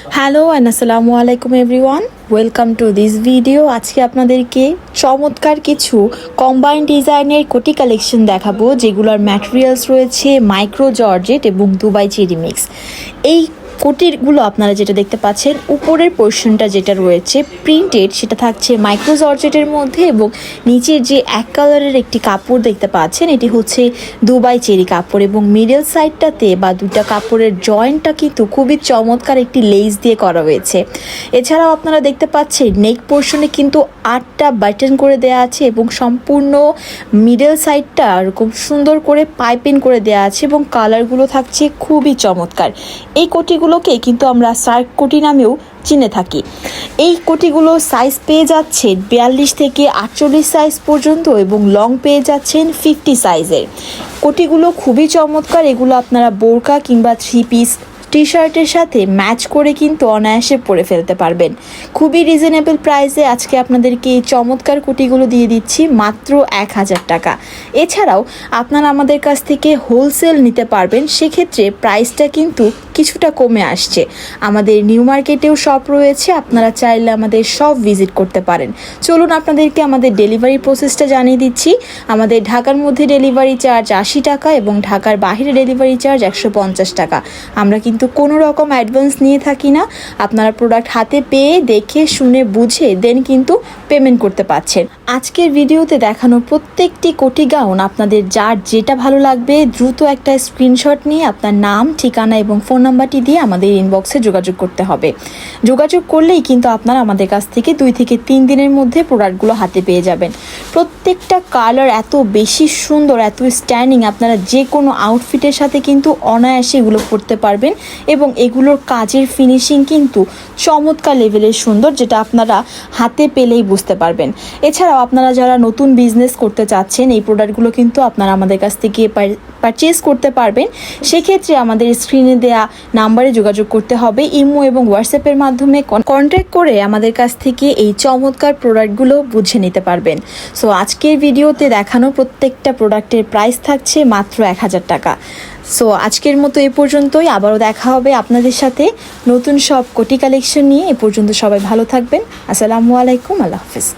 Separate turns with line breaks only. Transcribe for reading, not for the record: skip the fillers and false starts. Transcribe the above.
Hello and আসসালামু আলাইকুম everyone, welcome to this video. আজকে আপনাদেরকে চমৎকার কিছু কম্বাইন্ড ডিজাইনের কোটি কালেকশন দেখাবো, যেগুলোর ম্যাটেরিয়ালস রয়েছে মাইক্রো জর্জেট এবং দুবাই চেরি মিক্স। এই কোটিগুলো আপনারা যেটা দেখতে পাচ্ছেন, উপরের পোর্শনটা যেটা রয়েছে প্রিন্টেড, সেটা থাকছে মাইক্রো জর্জেটের মধ্যে, এবং নিচের যে এক কালারের একটি কাপড় দেখতে পাচ্ছেন, এটি হচ্ছে দুবাই চেরি কাপড়, এবং মিডল সাইডটাতে বা দুটা কাপড়ের জয়েন্টটা কিন্তু খুবই চমৎকার একটি লেস দিয়ে করা হয়েছে। এছাড়াও আপনারা দেখতে পাচ্ছেন নেক পোর্শনে কিন্তু 8টা বাটন করে দেওয়া আছে, এবং সম্পূর্ণ মিডল সাইডটা এরকম সুন্দর করে পাইপিং করে দেওয়া আছে, এবং কালারগুলো থাকছে খুবই চমৎকার। এই কোটিগুলোকে কিন্তু আমরা সার্ক কোটি নামেও চিনে থাকি। এই কোটিগুলো সাইজ পেয়ে যাচ্ছে 42 থেকে 48 সাইজ পর্যন্ত, এবং লং পেয়ে যাচ্ছেন 50 সাইজের। কোটিগুলো খুবই চমৎকার। এগুলো আপনারা বোরকা কিংবা 3 পিস টি শার্টের সাথে ম্যাচ করে কিন্তু অনায়াসে পরে ফেলতে পারবেন। খুবই রিজনেবল প্রাইসে আজকে আপনাদেরকে এই চমৎকার কোটিগুলো দিয়ে দিচ্ছি মাত্র 1000 টাকা। এছাড়াও আপনারা আমাদের কাছ থেকে হোলসেল নিতে পারবেন, সেক্ষেত্রে প্রাইসটা কিন্তু কিছুটা কমে আসছে। আমাদের নিউ মার্কেটেও শপ রয়েছে, আপনারা চাইলে আমাদের শপ ভিজিট করতে পারেন। চলুন আপনাদেরকে আমাদের ডেলিভারি প্রসেসটা জানিয়ে দিচ্ছি। আমাদের ঢাকার মধ্যে ডেলিভারি চার্জ 80 টাকা, এবং ঢাকার বাইরে ডেলিভারি চার্জ 150 টাকা। আমরা কিন্তু কোনো রকম অ্যাডভান্স নিয়ে থাকি না। আপনারা প্রোডাক্ট হাতে পেয়ে দেখে শুনে বুঝে দেন কিন্তু পেমেন্ট করতে পারছেন। আজকের ভিডিওতে দেখানো প্রত্যেকটি কোটি গাউন আপনাদের যার যেটা ভালো লাগবে, দ্রুত একটা স্ক্রিনশট নিয়ে আপনার নাম, ঠিকানা এবং ফোন নাম্বারটি দিয়ে আমাদের ইনবক্সে যোগাযোগ করতে হবে। যোগাযোগ করলেই কিন্তু আপনারা আমাদের কাছ থেকে 2 থেকে 3 দিনের মধ্যে প্রোডাক্টগুলো হাতে পেয়ে যাবেন। প্রত্যেকটা কালার এত বেশি সুন্দর, এত স্ট্যান্ডিং, আপনারা যে কোনো আউটফিটের সাথে কিন্তু অনায়াসে এগুলো পরতে পারবেন, এবং এগুলোর কাজের ফিনিশিং কিন্তু চমৎকার লেভেলের সুন্দর, যেটা আপনারা হাতে পেলেই বুঝতে পারবেন। এছাড়াও আপনারা যারা নতুন বিজনেস করতে চাচ্ছেন, এই প্রোডাক্টগুলো কিন্তু আপনারা আমাদের কাছ থেকে পারচেজ করতে পারবেন। সেক্ষেত্রে আমাদের স্ক্রিনে দেয়া নাম্বারে যোগাযোগ করতে হবে। ইমো এবং হোয়াটসঅ্যাপের মাধ্যমে কন্ট্যাক্ট করে আমাদের কাছ থেকে এই চমৎকার প্রোডাক্টগুলো বুঝে নিতে পারবেন। সো আজকের ভিডিওতে দেখানো প্রত্যেকটা প্রোডাক্টের প্রাইস থাকছে মাত্র 1000 টাকা। সো আজকের মতো এ পর্যন্তই। আবারও দেখা হবে আপনাদের সাথে নতুন সব কোটি কালেকশন নিয়ে। এ পর্যন্ত সবাই ভালো থাকবেন। আসসালামু আলাইকুম, আল্লাহ হাফিজ।